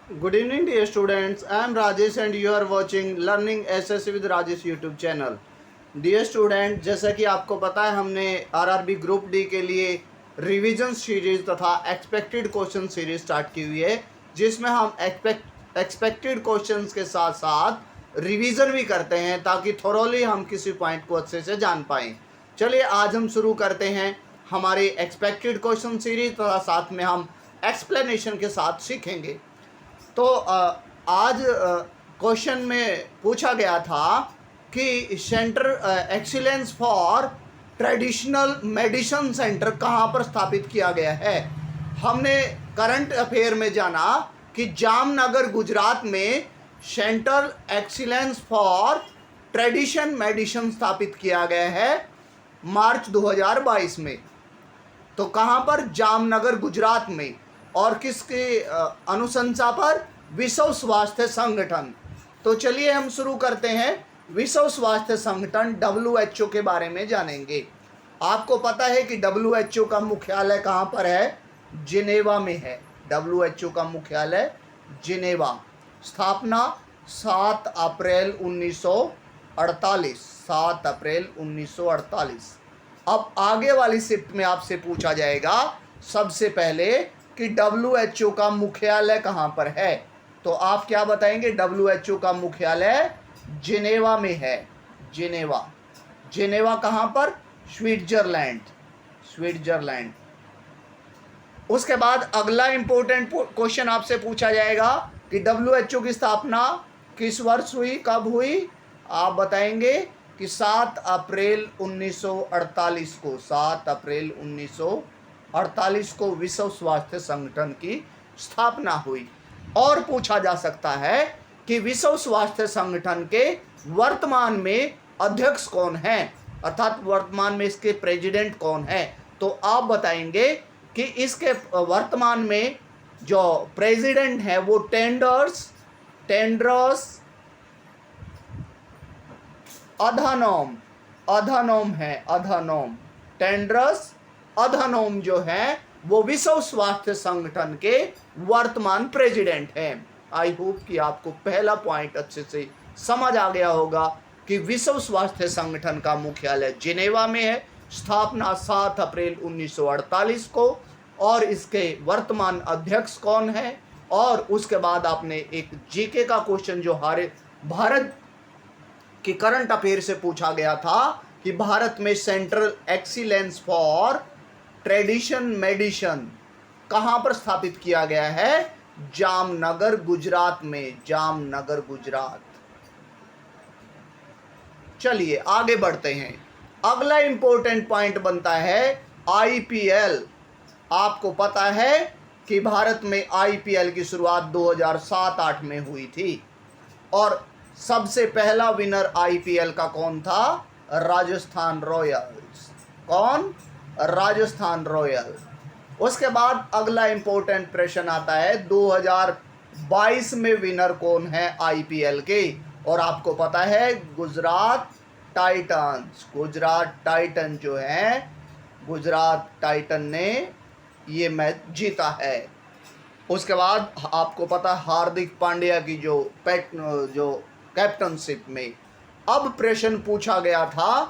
Good evening dear students. I am Rajesh and you are watching Learning SSC with Rajesh YouTube channel. Dear student, जैसा कि आपको पता है हमने RRB group D के लिए रिवीजन सीरीज तथा एक्सपेक्टेड क्वेश्चन सीरीज स्टार्ट की हुई है, जिसमें हम एक्सपेक्टेड क्वेश्चंस के साथ साथ रिवीजन भी करते हैं ताकि थोरोली हम किसी पॉइंट को अच्छे से जान पाएँ। चलिए आज हम शुरू करते हैं हमारी एक्सपेक्टेड क्वेश्चन सीरीज तथा साथ में हम एक्सप्लेनेशन के साथ सीखेंगे। तो आज क्वेश्चन में पूछा गया था कि centre excellence for traditional medicine centre कहाँ पर स्थापित किया गया है। हमने करंट अफेयर में जाना कि जामनगर गुजरात में centre excellence for tradition medicine स्थापित किया गया है मार्च 2022 में। तो कहाँ पर? जामनगर गुजरात में। और किसके अनुशंसा पर? विश्व स्वास्थ्य संगठन। तो चलिए हम शुरू करते हैं। विश्व स्वास्थ्य संगठन WHO के बारे में जानेंगे। आपको पता है कि WHO का मुख्यालय कहाँ पर है? जिनेवा में है। WHO का मुख्यालय जिनेवा। स्थापना 7 अप्रैल 1948। 7 अप्रैल 1948। अब आगे वाली शिफ्ट में आपसे पूछा जाएगा सबसे पहले कि WHO का मुख्यालय कहाँ पर है। तो आप क्या बताएंगे? WHO का मुख्यालय जिनेवा में है। जिनेवा। जिनेवा कहाँ पर? स्विट्जरलैंड। स्विट्जरलैंड। उसके बाद अगला इंपॉर्टेंट क्वेश्चन आपसे पूछा जाएगा कि WHO की स्थापना किस वर्ष हुई, कब हुई? आप बताएंगे कि 7 अप्रैल 1948 को। 7 अप्रैल 1948 को विश्व स्वास्थ्य संगठन की स्थापना हुई। और पूछा जा सकता है कि विश्व स्वास्थ्य संगठन के वर्तमान में अध्यक्ष कौन हैं, अर्थात वर्तमान में इसके प्रेसिडेंट कौन हैं। तो आप बताएंगे कि इसके वर्तमान में जो प्रेसिडेंट है वो टेड्रोस अधानोम है। टेड्रोस अधानोम जो है वो विश्व स्वास्थ्य संगठन के वर्तमान प्रेसिडेंट हैं। आई होप कि आपको पहला पॉइंट अच्छे से समझ आ गया होगा कि विश्व स्वास्थ्य संगठन का मुख्यालय जिनेवा में है। स्थापना 7 अप्रैल 1948 को। और इसके वर्तमान अध्यक्ष कौन है। और उसके बाद आपने एक जीके का क्वेश्चन जो भारत की करंट अफेयर से पूछा गया था कि भारत में central excellence for tradition medicine कहाँ पर स्थापित किया गया है? जामनगर गुजरात में। जामनगर गुजरात। चलिए आगे बढ़ते हैं। अगला इंपॉर्टेंट पॉइंट बनता है IPL। आपको पता है कि भारत में IPL की शुरुआत 2007-8 में हुई थी। और सबसे पहला विनर IPL का कौन था? राजस्थान रॉयल्स। कौन? राजस्थान रॉयल। उसके बाद अगला इंपॉर्टेंट प्रश्न आता है 2022 में विनर कौन है IPL के। और आपको पता है गुजरात टाइटंस। गुजरात टाइटन जो है, गुजरात टाइटन ने ये मैच जीता है। उसके बाद आपको पता है हार्दिक पांड्या की जो कैप्टनशिप में। अब प्रश्न पूछा गया था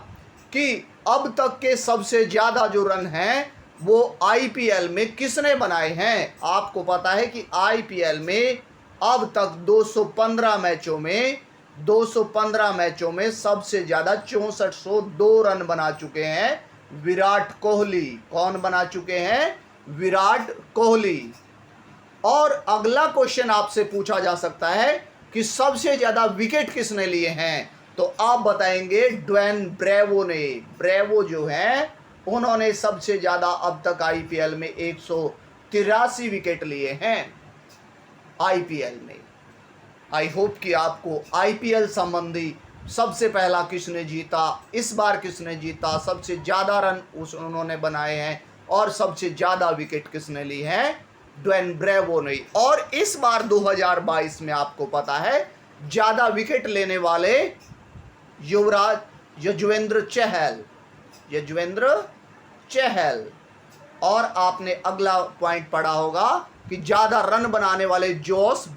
कि अब तक के सबसे ज़्यादा जो रन हैं वो IPL में किसने बनाए हैं। आपको पता है कि IPL में अब तक 215 मैचों में सबसे ज़्यादा 6402 रन बना चुके हैं विराट कोहली। कौन बना चुके हैं? विराट कोहली। और अगला क्वेश्चन आपसे पूछा जा सकता है कि सबसे ज़्यादा विकेट किसने लिए हैं। तो आप बताएंगे ड्वेन ब्रेवो ने। ब्रेवो जो है उन्होंने सबसे ज़्यादा अब तक IPL में 183 विकेट लिए हैं IPL में। आई होप कि आपको IPL संबंधी सबसे पहला किसने जीता, इस बार किसने जीता, सबसे ज़्यादा रन उन्होंने बनाए हैं और सबसे ज़्यादा विकेट किसने ली है? ड्वेन ब्रेवो ने। और इस बार 2022 में आपको पता है ज़्यादा विकेट लेने वाले युवराज युजवेंद्र चहल। और आपने अगला पॉइंट पढ़ा होगा कि ज़्यादा रन बनाने वाले जॉस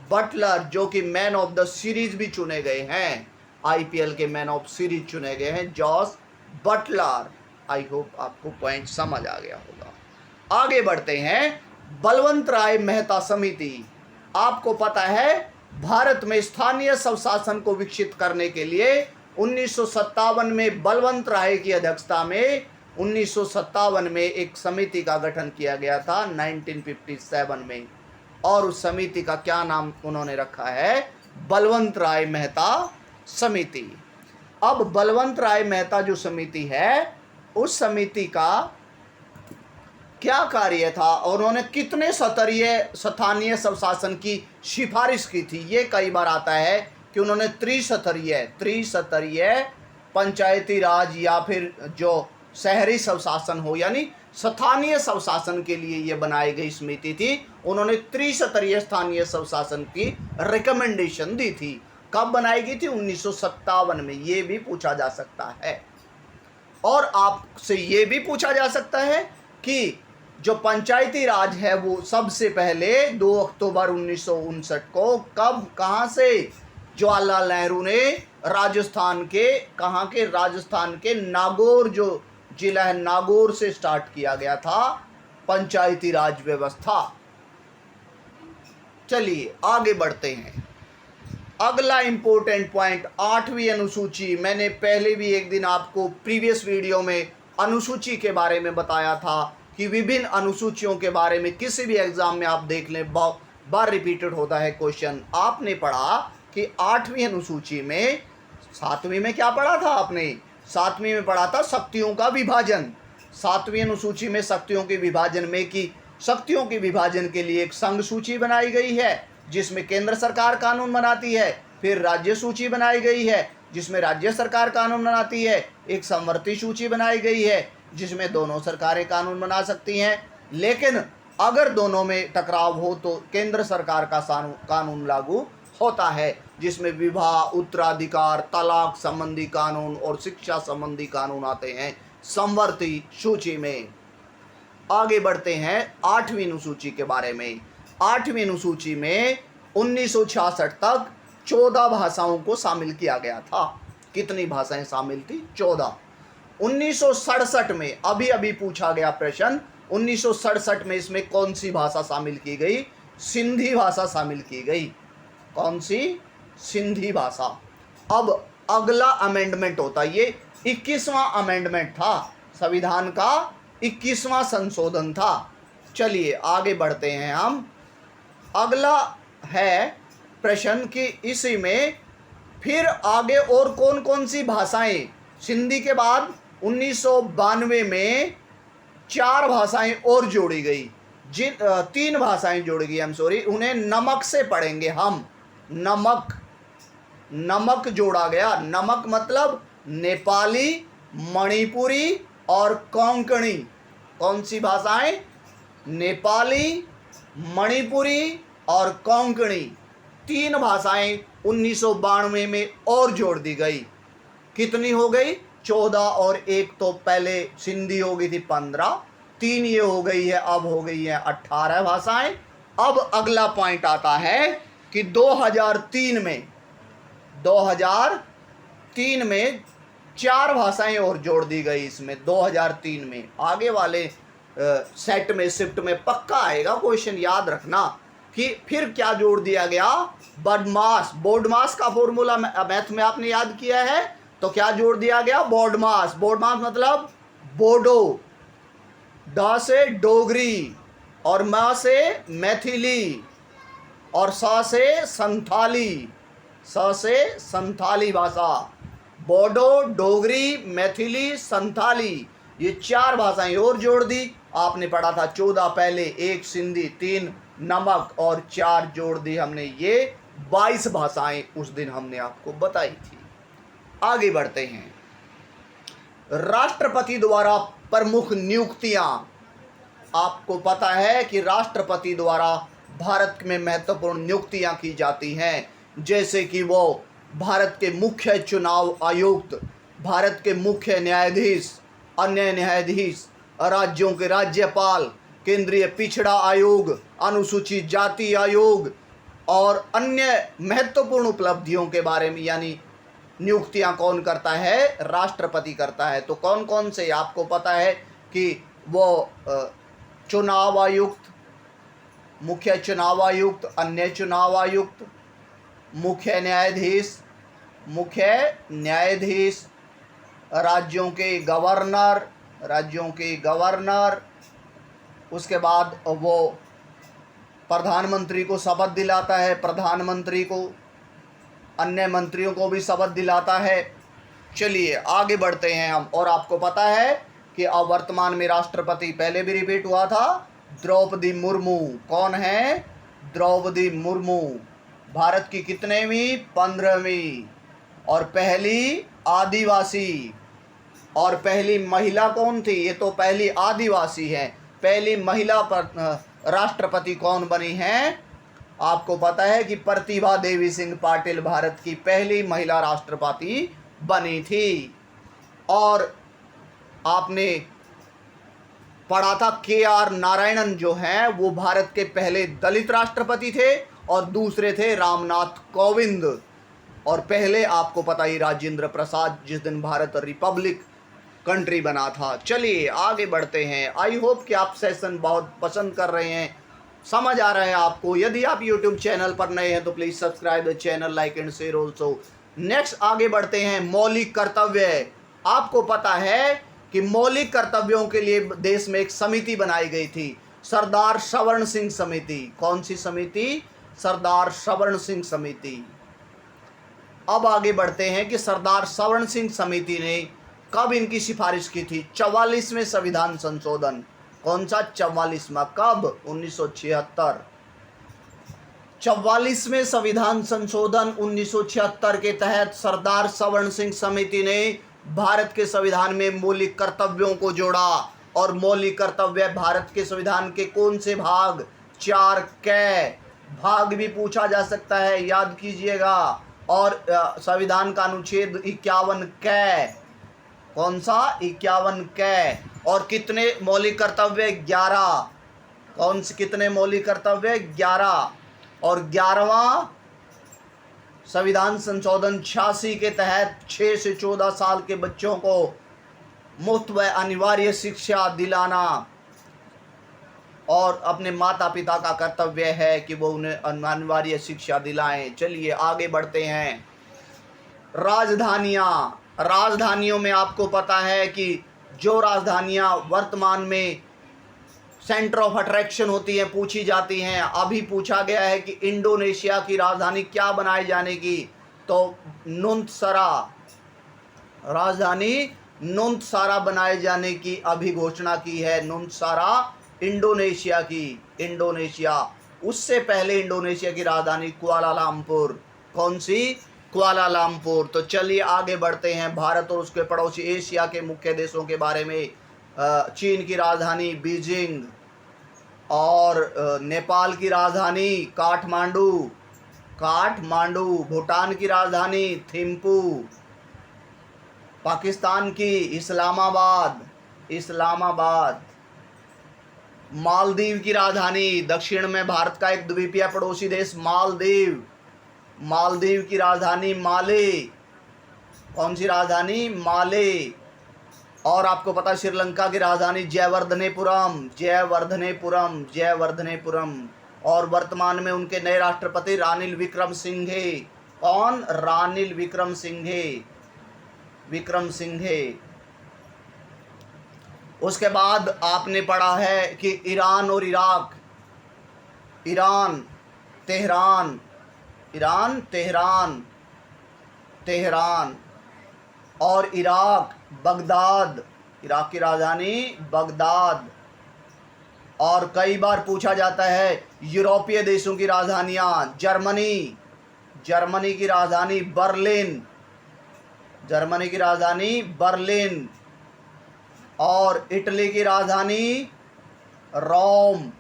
बटलर जो कि मैन ऑफ द सीरीज भी चुने गए हैं, आईपीएल के मैन ऑफ सीरीज चुने गए हैं जॉस बटलर। आई होप आपको पॉइंट समझ आ गया होगा। आगे बढ़ते हैं, बलवंत राय मेहता समिति। आपको पता है भारत में स्थानीय स्वशासन को विकसित करने के लिए 1957 में बलवंत राय की अध्यक्षता में 1957 में एक समिति का गठन किया गया था 1957 में, और उस समिति का क्या नाम उन्होंने रखा है, बलवंत राय मेहता समिति। अब बलवंत राय मेहता जो समिति है, उस समिति का क्या कार्य था और उन्होंने कितने स्तरीय स्थानीय स्वशासन की सिफारिश की थी। ये कई बार आता है कि उन्होंने त्रिस्तरीय पंचायती राज या फिर जो शहरी स्वशासन हो यानी स्थानीय स्वशासन के लिए ये बनाई गई समिति थी। उन्होंने त्रिस्तरीय स्थानीय स्वशासन की रिकमेंडेशन दी थी। कब बनाई गई थी? 1957 में। ये भी पूछा जा सकता है। और आपसे ये भी पूछा जा सकता है कि जो पंचायती राज है वो सबसे पहले 2 अक्टूबर 1959 को कहाँ से जवाहरलाल नेहरू ने राजस्थान के नागौर जो जिला है नागौर से स्टार्ट किया गया था पंचायती राज व्यवस्था। चलिए आगे बढ़ते हैं। अगला इंपॉर्टेंट पॉइंट 8वीं अनुसूची। मैंने पहले भी एक दिन आपको प्रीवियस वीडियो में अनुसूची के बारे में बताया था कि विभिन्न अनुसूचियों के बारे में किसी भी एग्जाम में आप देख लें बहुत बार रिपीटेड होता है क्वेश्चन। आपने पढ़ा कि 8वीं अनुसूची में, 7वीं में क्या पढ़ा था आपने? 7वीं में पढ़ा था शक्तियों का विभाजन। 7वीं अनुसूची में शक्तियों के विभाजन में कि शक्तियों के विभाजन के लिए एक संघ सूची बनाई गई है जिसमें केंद्र सरकार कानून बनाती है, फिर राज्य सूची बनाई गई है जिसमें राज्य सरकार कानून बनाती है, एक समवर्ती सूची बनाई गई है जिसमें दोनों सरकारें कानून बना सकती हैं, लेकिन अगर दोनों में टकराव हो तो केंद्र सरकार का कानून लागू होता है, जिसमें विवाह, उत्तराधिकार, तलाक संबंधी कानून और शिक्षा संबंधी कानून आते हैं समवर्ती सूची में। आगे बढ़ते हैं 8वीं अनुसूची के बारे में। 8वीं अनुसूची में 1966 तक 14 भाषाओं को शामिल किया गया था। कितनी भाषाएं शामिल थी? 14। 1967 में अभी पूछा गया प्रश्न, 1967 में इसमें कौन सी भाषा शामिल की गई? सिंधी भाषा शामिल की गई। कौन सी? सिंधी भाषा। अब अगला अमेंडमेंट होता है, ये 21वां अमेंडमेंट था, संविधान का 21वां संशोधन था। चलिए आगे बढ़ते हैं हम। अगला है प्रश्न कि इसी में फिर आगे और कौन कौन सी भाषाएं, सिंधी के बाद 1992 में 4 भाषाएं और जोड़ी गई, 3 भाषाएं जोड़ी गई, उन्हें नमक से पढ़ेंगे हम। नमक जोड़ा गया। नमक मतलब नेपाली, मणिपुरी और कोंकणी। कौन सी भाषाएं? नेपाली, मणिपुरी और कोंकणी। 3 भाषाएं 1992 में और जोड़ दी गई। कितनी हो गई? 14, और एक तो पहले सिंधी हो गई थी 15, 3 ये हो गई है, अब हो गई है 18 भाषाएं। अब अगला पॉइंट आता है कि 2003 में 4 भाषाएं और जोड़ दी गई इसमें 2003 में। आगे वाले सेट में, शिफ्ट में पक्का आएगा क्वेश्चन, याद रखना कि फिर क्या जोड़ दिया गया? बोर्डमास का फॉर्मूला मैथ में आपने याद किया है, तो क्या जोड़ दिया गया? बोर्डमास मतलब बोडो, ड से डोगरी और म से मैथिली और स से संथाली भाषा। बोडो, डोगरी, मैथिली, संथाली, ये 4 भाषाएं और जोड़ दी। आपने पढ़ा था 14 पहले, 1 सिंधी, 3 नमक और 4 जोड़ दी हमने, ये 22 भाषाएं उस दिन हमने आपको बताई थी। आगे बढ़ते हैं। राष्ट्रपति द्वारा प्रमुख नियुक्तियां। आपको पता है कि राष्ट्रपति द्वारा भारत में महत्वपूर्ण नियुक्तियां की जाती हैं, जैसे कि वो भारत के मुख्य चुनाव आयुक्त, भारत के मुख्य न्यायाधीश, अन्य न्यायाधीश, राज्यों के राज्यपाल, केंद्रीय पिछड़ा आयोग, अनुसूचित जाति आयोग और अन्य महत्वपूर्ण उपलब्धियों के बारे में, यानी नियुक्तियां कौन करता है? राष्ट्रपति करता है। तो कौन कौन से आपको पता है कि वो चुनाव आयुक्त, मुख्य चुनाव आयुक्त, अन्य चुनाव आयुक्त, मुख्य न्यायाधीश, राज्यों के गवर्नर, उसके बाद वो प्रधानमंत्री को शपथ दिलाता है, प्रधानमंत्री को, अन्य मंत्रियों को भी शपथ दिलाता है। चलिए आगे बढ़ते हैं हम। और आपको पता है कि अब वर्तमान में राष्ट्रपति पहले भी रिपीट हुआ था, द्रौपदी मुर्मू। कौन है? द्रौपदी मुर्मू। भारत की कितनेवीं? 15वीं। और पहली आदिवासी। और पहली महिला कौन थी? ये तो पहली आदिवासी है। पहली महिला राष्ट्रपति कौन बनी है? आपको पता है कि प्रतिभा देवी सिंह पाटिल भारत की पहली महिला राष्ट्रपति बनी थी। और आपने पढ़ा था KR नारायणन जो हैं वो भारत के पहले दलित राष्ट्रपति थे और दूसरे थे रामनाथ कोविंद। और पहले आपको पता ही राजेंद्र प्रसाद, जिस दिन भारत रिपब्लिक कंट्री बना था। चलिए आगे बढ़ते हैं। आई होप कि आप सेशन बहुत पसंद कर रहे हैं, समझ आ रहा है आपको। यदि आप यूट्यूब चैनल पर नए हैं तो please subscribe the channel, like and share also. Next आगे बढ़ते हैं। मौलिक कर्तव्य। आपको पता है कि मौलिक कर्तव्यों के लिए देश में एक समिति बनाई गई थी, सरदार सवर्ण सिंह समिति। कौन सी समिति? सरदार सवर्ण सिंह समिति। अब आगे बढ़ते हैं कि सरदार सवर्ण सिंह समिति ने कब इनकी सिफारिश की थी? 44वें संविधान संशोधन। कौन सा? 44वां। कब? 1976। 44वें संविधान संशोधन 1976 के तहत सरदार सवर्ण सिंह समिति ने भारत के संविधान में मौलिक कर्तव्यों को जोड़ा। और मौलिक कर्तव्य भारत के संविधान के कौन से भाग? 4 कै भाग भी पूछा जा सकता है, याद कीजिएगा। और संविधान का अनुच्छेद 51 कै। कौन सा? 51 कै। और कितने मौलिक कर्तव्य? 11। कौन से कितने मौलिक कर्तव्य? 11। और 11वां संविधान संशोधन 86 के तहत 6 से 14 साल के बच्चों को मुफ्त व अनिवार्य शिक्षा दिलाना। और अपने माता पिता का कर्तव्य है कि वो उन्हें अनिवार्य शिक्षा दिलाएं। चलिए आगे बढ़ते हैं। राजधानियों में आपको पता है कि जो राजधानियां वर्तमान में सेंटर ऑफ अट्रैक्शन होती हैं, पूछी जाती हैं। अभी पूछा गया है कि इंडोनेशिया की राजधानी क्या बनाए जाने की? तो नुंतसरा, राजधानी नुंतसारा बनाए जाने की अभी घोषणा की है। नुंतसारा इंडोनेशिया की। इंडोनेशिया। उससे पहले इंडोनेशिया की राजधानी कुआलालंपुर। कौन सी? कुआलालंपुर। तो चलिए आगे बढ़ते हैं। भारत और उसके पड़ोसी एशिया के मुख्य देशों के बारे में। चीन की राजधानी बीजिंग। और नेपाल की राजधानी काठमांडू। भूटान की राजधानी थिम्पू। पाकिस्तान की इस्लामाबाद। मालदीव की राजधानी, दक्षिण में भारत का एक द्वीपीय पड़ोसी देश मालदीव की राजधानी माले। कौन सी राजधानी? माले। और आपको पता है श्रीलंका की राजधानी जयवर्धनेपुरम। और वर्तमान में उनके नए राष्ट्रपति रानिल विक्रमसिंघे। कौन? रानिल विक्रमसिंघे। उसके बाद आपने पढ़ा है कि ईरान और इराक। तेहरान। और इराक बगदाद। इराक की राजधानी बगदाद। और कई बार पूछा जाता है यूरोपीय देशों की राजधानियां। जर्मनी की राजधानी बर्लिन। और इटली की राजधानी रोम।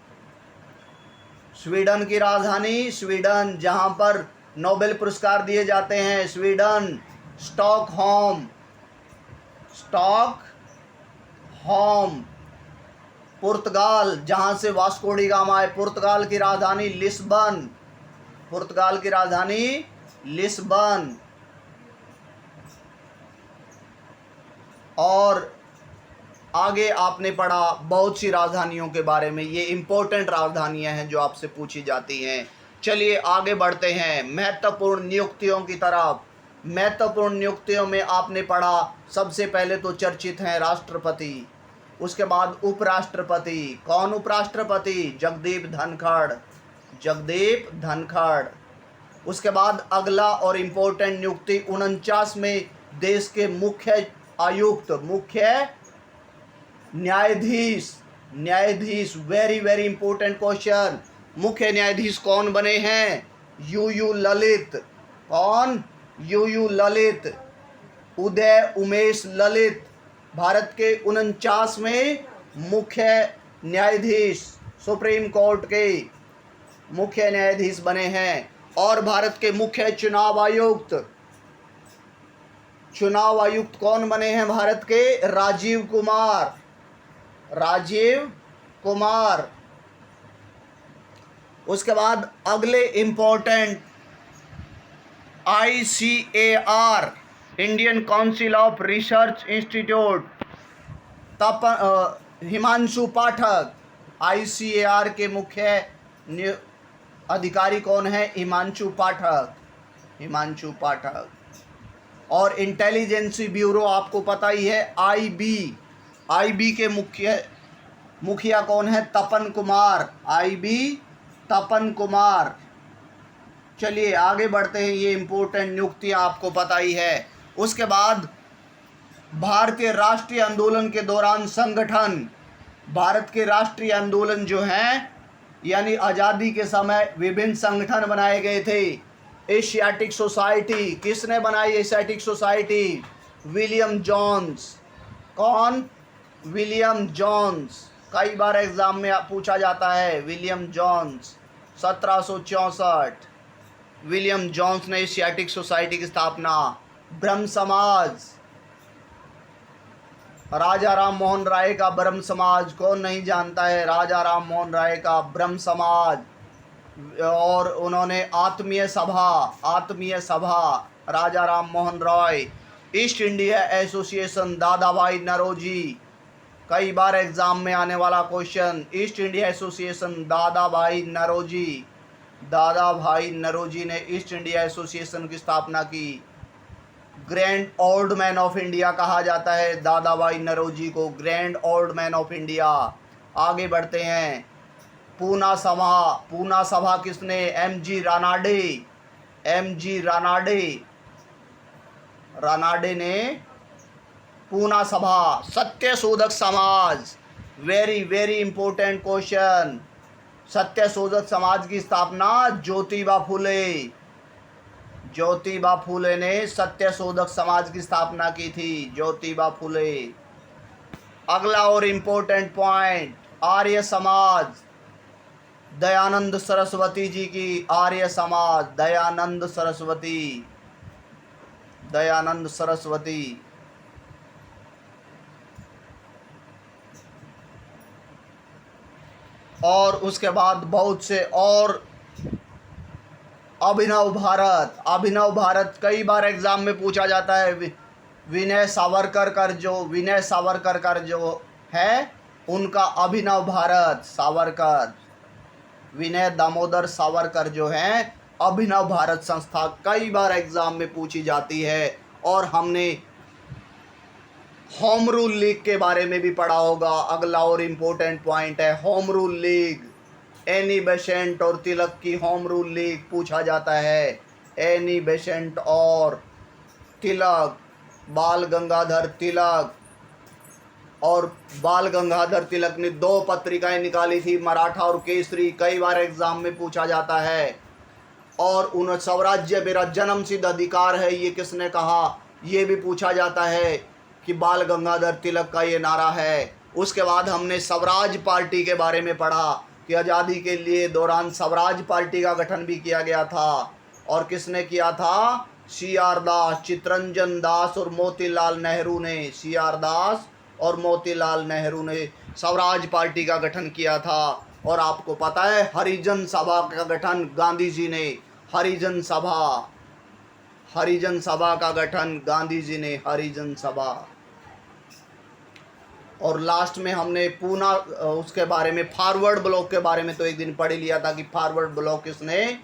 स्वीडन की राजधानी स्वीडन, जहां पर नोबेल पुरस्कार दिए जाते हैं, स्वीडन। स्टॉकहोम। पुर्तगाल, जहां से वास्को डी गामा है। पुर्तगाल की राजधानी लिस्बन, पुर्तगाल की राजधानी लिस्बन। और आगे आपने पढ़ा बहुत सी राजधानियों के बारे में, ये इंपॉर्टेंट राजधानियां हैं जो आपसे पूछी जाती हैं। चलिए आगे बढ़ते हैं महत्वपूर्ण नियुक्तियों की तरफ। महत्वपूर्ण नियुक्तियों में आपने पढ़ा, सबसे पहले तो चर्चित हैं राष्ट्रपति, उसके बाद उपराष्ट्रपति। कौन उपराष्ट्रपति? जगदीप धनखड़, जगदीप धनखड़। उसके बाद अगला और इम्पोर्टेंट नियुक्ति 49 में देश के मुख्य आयुक्त, मुख्य न्यायाधीश, न्यायाधीश, वेरी वेरी इंपॉर्टेंट क्वेश्चन। मुख्य न्यायाधीश कौन बने हैं? यू ललित। कौन? यू ललित, उदय उमेश ललित भारत के 49वें मुख्य न्यायाधीश, सुप्रीम कोर्ट के मुख्य न्यायाधीश बने हैं। और भारत के मुख्य चुनाव आयुक्त, चुनाव आयुक्त कौन बने हैं भारत के? राजीव कुमार, राजीव कुमार। उसके बाद अगले important ICAR, Indian council of research institute, Himanshu Pathak. ICAR के मुख्य अधिकारी कौन है? हिमांशु पाठक, हिमांशु पाठक। और इंटेलिजेंसी ब्यूरो आपको पता ही है, IB के मुखिया कौन है? तपन कुमार, IB तपन कुमार। चलिए आगे बढ़ते हैं, ये इंपॉर्टेंट नियुक्तियां आपको पता ही है। उसके बाद भारतीय राष्ट्रीय आंदोलन के दौरान संगठन, भारत के राष्ट्रीय आंदोलन जो हैं यानी आज़ादी के समय विभिन्न संगठन बनाए गए थे। एशियाटिक सोसाइटी, किसने बनाई एशियाटिक सोसाइटी? William Jones. कौन? William Jones. कई बार एग्जाम में पूछा जाता है विलियम जोन्स। 1764 विलियम जोन्स ने एशियाटिक सोसाइटी की स्थापना। ब्रह्म समाज, राजा राम मोहन राय का ब्रह्म समाज, कौन नहीं जानता है राजा राम मोहन राय का ब्रह्म समाज। और उन्होंने Atmiya Sabha Raja Ram Mohan Roy. East India Association, Dadabhai Naoroji, कई बार एग्जाम में आने वाला question. East India Association, Dadabhai Naoroji, दादा भाई नौरोजी ने ईस्ट इंडिया एसोसिएशन की स्थापना की। Grand old man of India कहा जाता है दादा भाई नौरोजी को, grand old man of India. आगे बढ़ते हैं, पूना सभा किसने? MG रानाडे, MG रानाडे ने पूना सभा। सत्य शोधक समाज, वेरी वेरी इंपॉर्टेंट क्वेश्चन। सत्य शोधक समाज की स्थापना ज्योतिबा फुले, ज्योतिबा फुले ने सत्य शोधक समाज की स्थापना की थी, ज्योतिबा फुले। अगला और इम्पोर्टेंट पॉइंट, आर्य समाज, दयानंद सरस्वती जी की आर्य समाज, दयानंद सरस्वती। और उसके बाद बहुत से और, अभिनव भारत कई बार एग्जाम में पूछा जाता है। विनय सावरकर जो है उनका अभिनव भारत, सावरकर, विनय दामोदर सावरकर जो हैं अभिनव भारत संस्था कई बार एग्जाम में पूछी जाती है। और हमने होम रूल लीग के बारे में भी पढ़ा होगा। अगला और इम्पोर्टेंट पॉइंट है home rule league. Annie Besant और तिलक की होम रूल लीग पूछा जाता है। एनी बेसेंट और तिलक, बाल गंगाधर तिलक। और बाल गंगाधर तिलक ने 2 पत्रिकाएं निकाली थी, मराठा और केसरी, कई बार एग्जाम में पूछा जाता है। और उन स्वराज्य मेरा जन्म सिद्ध अधिकार है, ये किसने कहा, ये भी पूछा जाता है कि बाल गंगाधर तिलक का ये नारा है। उसके बाद हमने स्वराज पार्टी के बारे में पढ़ा कि आज़ादी के लिए दौरान स्वराज पार्टी का गठन भी किया गया था। और किसने किया था? CR दास, चितरंजन दास और मोतीलाल नेहरू ने, CR दास और मोतीलाल नेहरू ने स्वराज पार्टी का गठन किया था। और आपको पता है हरिजन सभा का गठन गांधी जी ने, हरिजन सभा का गठन गांधी जी ने, हरिजन सभा। और लास्ट में हमने पूना उसके बारे में, फॉरवर्ड ब्लॉक के बारे में तो एक दिन पढ़ ही लिया था कि फॉरवर्ड ब्लॉक किसने,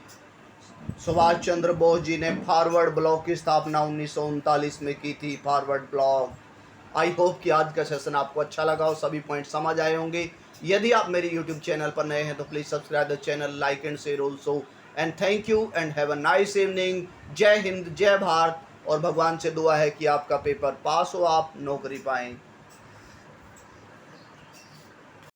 सुभाष चंद्र बोस जी ने फॉरवर्ड ब्लॉक की स्थापना 1939 में की थी, फॉरवर्ड ब्लॉक। आई होप कि आज का सेशन आपको अच्छा लगा हो, सभी पॉइंट समझ आए होंगे। यदि आप मेरे यूट्यूब चैनल पर नए हैं तो please subscribe the channel, like and share also, and thank you and have a nice evening. जय हिंद, जय भारत। और भगवान से दुआ है कि आपका पेपर पास हो, आप नौकरी पाएं।